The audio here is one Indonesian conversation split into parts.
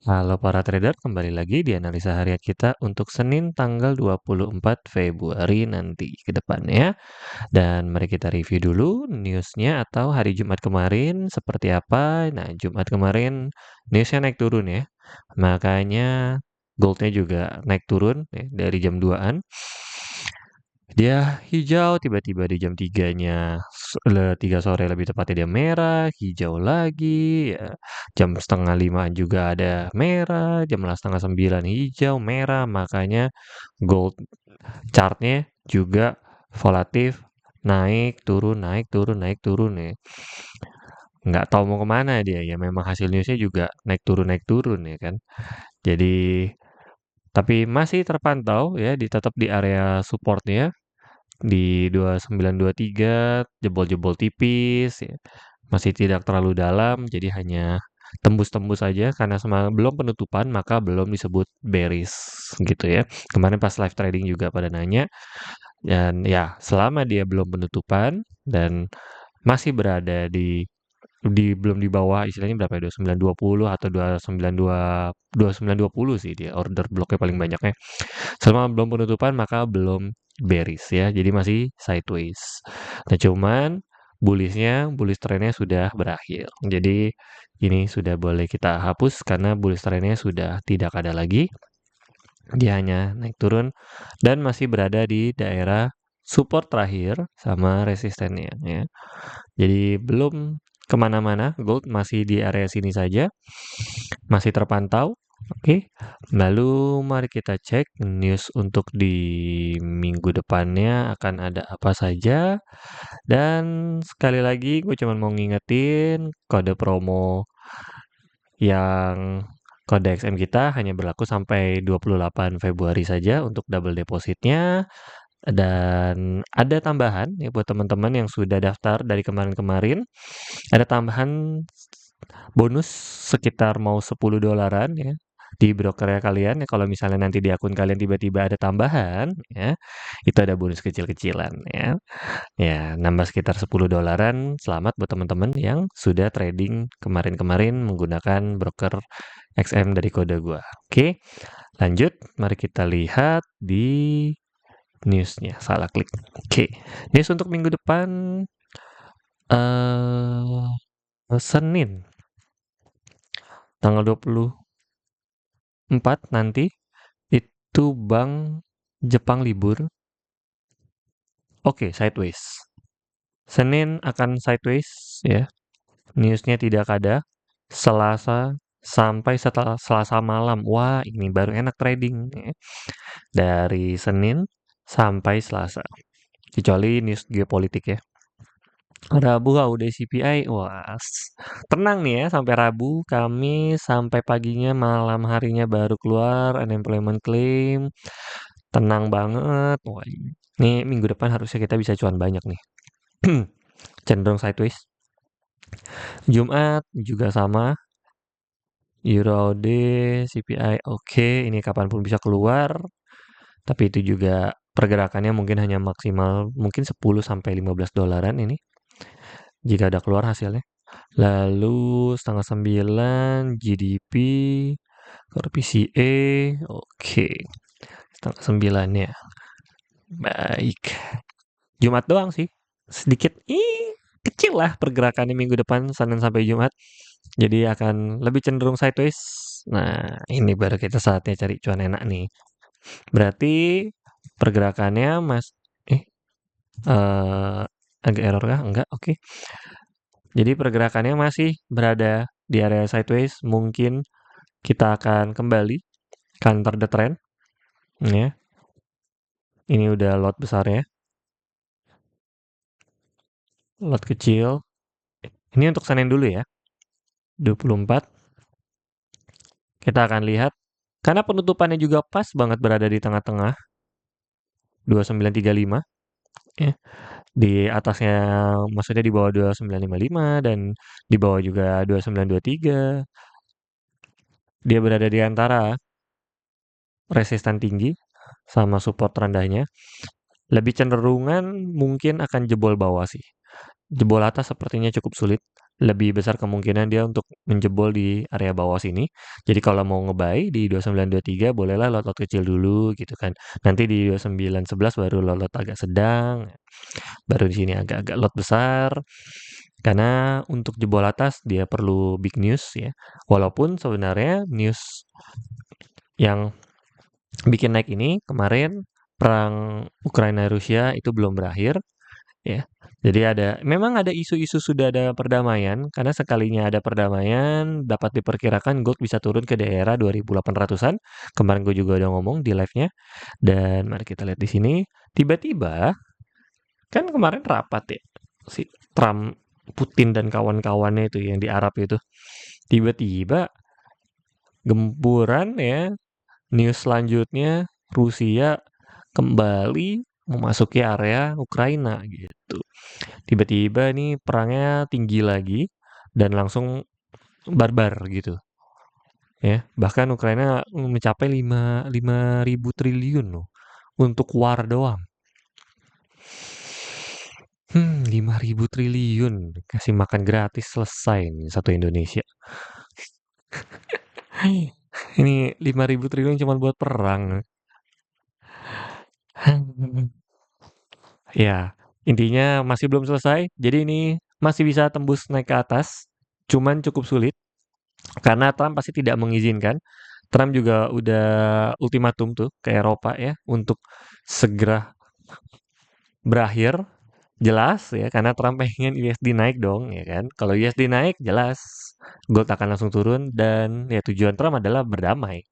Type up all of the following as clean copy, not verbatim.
Halo para trader, kembali lagi di analisa harian kita untuk Senin tanggal 24 Februari nanti ke depannya. Dan mari kita review dulu newsnya atau hari Jumat kemarin seperti apa. Nah, Jumat kemarin newsnya naik turun ya. Makanya goldnya juga naik turun ya, dari jam 2-an. Dia hijau, tiba-tiba di jam 3-nya, 3 sore lebih tepatnya dia merah, hijau lagi, ya. Jam setengah 5 juga ada merah, jam setengah 9 hijau, merah, makanya gold chartnya juga volatif, naik, turun, naik, turun, naik, turun ya. Nggak tahu mau kemana dia, ya memang hasil newsnya juga naik turun ya kan. Jadi, tapi masih terpantau ya, tetap di area supportnya, di 2923 jebol-jebol tipis ya. Masih tidak terlalu dalam, jadi hanya tembus-tembus saja karena belum penutupan maka belum disebut bearish gitu ya. Kemarin pas live trading juga pada nanya, dan ya selama dia belum penutupan dan masih berada belum di bawah istilahnya berapa ya, 2920 atau 2920 sih dia order bloknya paling banyaknya. Selama belum penutupan maka belum bearish ya, jadi masih sideways. Nah cuman bullish trennya sudah berakhir. Jadi ini sudah boleh kita hapus karena bullish trennya sudah tidak ada lagi. Dia hanya naik turun dan masih berada di daerah support terakhir sama resistennya ya. Jadi belum kemana-mana, gold masih di area sini saja, masih terpantau. Oke, lalu mari kita cek news untuk di minggu depannya akan ada apa saja. Dan sekali lagi gue cuma mau ngingetin kode promo yang kode XM kita hanya berlaku sampai 28 Februari saja untuk double depositnya. Dan ada tambahan ya buat teman-teman yang sudah daftar dari kemarin-kemarin. Ada tambahan bonus sekitar mau $10 ya di brokernya kalian ya, kalau misalnya nanti di akun kalian tiba-tiba ada tambahan ya, itu ada bonus kecil-kecilan ya. Ya, nambah sekitar $10. Selamat buat teman-teman yang sudah trading kemarin-kemarin menggunakan broker XM dari kode gua. Oke, lanjut. Mari kita lihat di newsnya. Salah klik. Oke, news untuk minggu depan Senin tanggal 24 nanti itu Bank Jepang libur. Oke, sideways. Senin akan sideways ya. Newsnya tidak ada. Selasa sampai setelah Selasa malam. Wah, ini baru enak trading ya. Dari Senin sampai Selasa. Kecuali news geopolitik ya. Rabu udah CPI, wah tenang nih ya sampai Rabu, Kamis sampai paginya, malam harinya baru keluar unemployment claim, tenang banget. Wah, ini minggu depan harusnya kita bisa cuan banyak nih. Cenderung sideways. Jumat juga sama, Euro AUD, CPI oke, ini kapanpun bisa keluar, tapi itu juga pergerakannya mungkin hanya maksimal mungkin 10 sampai $15 ini jika ada keluar hasilnya. Lalu setengah 9 GDP, core PCE, oke. Setengah 9 ya. Baik. Jumat doang sih. Sedikit, kecil lah pergerakannya minggu depan, Senin sampai Jumat. Jadi akan lebih cenderung sideways. Nah, ini baru kita saatnya cari cuan enak nih. Berarti pergerakannya agak error kah? Enggak, oke. Jadi pergerakannya masih berada di area sideways. Mungkin kita akan kembali counter the trend ya. Ini udah lot besar ya. Lot kecil. Ini untuk Senin dulu ya. 24. Kita akan lihat karena penutupannya juga pas banget berada di tengah-tengah. 2935 ya. Di atasnya maksudnya di bawah 2955 dan di bawah juga 2923. Dia berada di antara resisten tinggi sama support rendahnya. Lebih cenderungan mungkin akan jebol bawah sih. Jebol atas sepertinya cukup sulit. lebih besar kemungkinan dia untuk menjebol di area bawah sini. Jadi kalau mau nge-buy di 2923 bolehlah lot-lot kecil dulu gitu kan. Nanti di 2911 baru lot-lot agak sedang, baru di sini agak-agak lot besar. Karena untuk jebol atas dia perlu big news ya. Walaupun sebenarnya news yang bikin naik ini kemarin perang Ukraina Rusia itu belum berakhir ya. Jadi memang ada isu-isu sudah ada perdamaian karena sekalinya ada perdamaian dapat diperkirakan gold bisa turun ke daerah 2800-an. Kemarin gue juga udah ngomong di live-nya. Dan mari kita lihat di sini, tiba-tiba kan kemarin rapat ya si Trump, Putin dan kawan-kawannya itu yang di Arab itu. Tiba-tiba gempuran ya, news selanjutnya Rusia kembali memasuki area Ukraina gitu. Tiba-tiba nih perangnya tinggi lagi dan langsung barbar gitu. Ya, bahkan Ukraina mencapai 5.000 triliun loh untuk war doang. 5.000 triliun kasih makan gratis selesai nih satu Indonesia. Ini 5.000 triliun cuma buat perang. Ya, intinya masih belum selesai. Jadi ini masih bisa tembus naik ke atas. Cuman cukup sulit karena Trump pasti tidak mengizinkan. Trump juga udah ultimatum tuh ke Eropa ya untuk segera berakhir. Jelas ya karena Trump pengen USD naik dong ya kan. Kalau USD naik jelas gold akan langsung turun dan ya tujuan Trump adalah berdamai.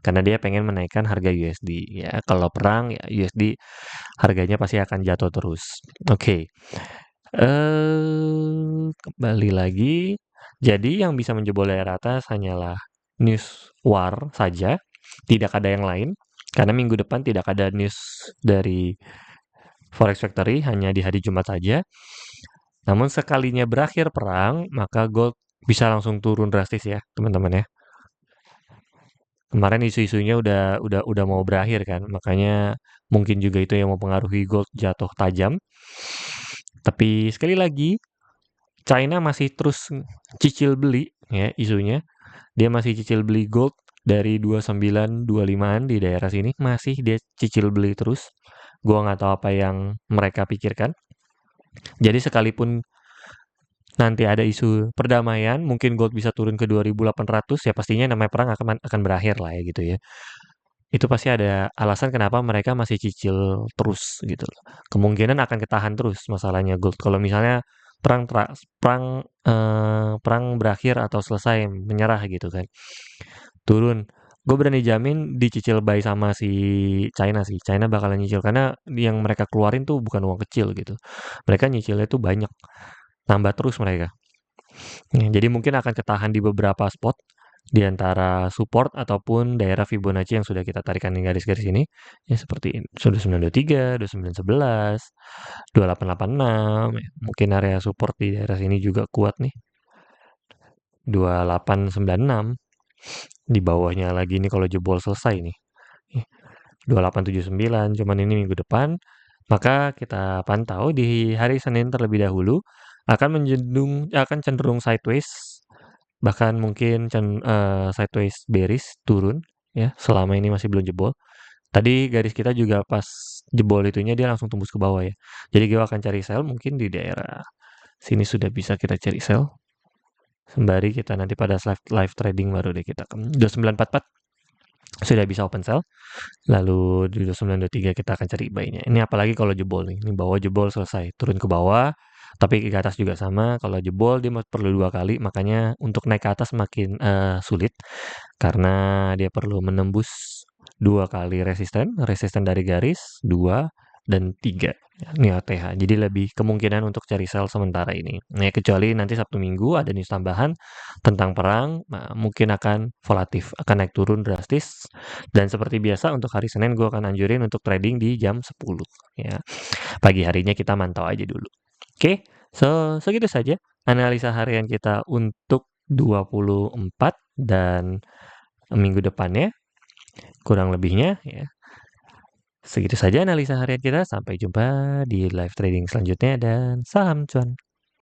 Karena dia pengen menaikkan harga USD ya. Kalau perang ya USD harganya pasti akan jatuh terus. Oke. Kembali lagi. Jadi yang bisa menjebol daerah atas hanyalah news war saja, tidak ada yang lain. Karena minggu depan tidak ada news dari Forex Factory, hanya di hari Jumat saja. Namun sekalinya berakhir perang, maka gold bisa langsung turun drastis ya, teman-teman ya. Kemarin isu-isunya udah mau berakhir kan, makanya mungkin juga itu yang mempengaruhi gold jatuh tajam. Tapi sekali lagi, China masih terus cicil beli ya isunya. Dia masih cicil beli gold dari 29-25-an di daerah sini, masih dia cicil beli terus. Gua nggak tahu apa yang mereka pikirkan. Jadi sekalipun nanti ada isu perdamaian, mungkin gold bisa turun ke 2.800, ya pastinya namanya perang akan berakhir lah ya gitu ya. Itu pasti ada alasan kenapa mereka masih cicil terus gitu loh. Kemungkinan akan ketahan terus masalahnya gold. Kalau misalnya perang berakhir atau selesai menyerah gitu kan. Turun. Gue berani jamin dicicil buy sama si China sih. China bakalan nyicil karena yang mereka keluarin tuh bukan uang kecil gitu. Mereka nyicilnya tuh banyak. Nambah terus mereka. Ya, jadi mungkin akan ketahan di beberapa spot di antara support ataupun daerah Fibonacci yang sudah kita tarikan di garis-garis ini. Ya seperti 2923, 2911, 2886. Ya. Mungkin area support di daerah sini juga kuat nih. 2896. Di bawahnya lagi nih kalau jebol selesai nih. 2879, cuman ini minggu depan. Maka kita pantau di hari Senin terlebih dahulu akan cenderung sideways, bahkan mungkin sideways bearish turun ya selama ini masih belum jebol. Tadi garis kita juga pas jebol itunya dia langsung tembus ke bawah ya. Jadi gue akan cari sell mungkin di daerah sini sudah bisa kita cari sell. Sembari kita nanti pada live trading baru deh kita ke 2944 sudah bisa open sell. Lalu di 2923 kita akan cari buy-nya. Ini apalagi kalau jebol nih. Ini bawah jebol selesai. Turun ke bawah. Tapi ke atas juga sama. Kalau jebol dia perlu 2 kali. Makanya untuk naik ke atas makin sulit. Karena dia perlu menembus 2 kali resisten. Resisten dari garis 2 dan 3. Ini ATH. Jadi lebih kemungkinan untuk cari sell sementara ini. Nah, kecuali nanti Sabtu Minggu ada news tambahan tentang perang, nah, mungkin akan volatif, akan naik turun drastis. Dan seperti biasa untuk hari Senin gue akan anjurin untuk trading di jam 10. Ya, pagi harinya kita mantau aja dulu. Oke, so segitu saja analisa harian kita untuk 24 dan minggu depannya. Kurang lebihnya ya. Segitu saja analisa harian kita. Sampai jumpa di live trading selanjutnya dan salam cuan.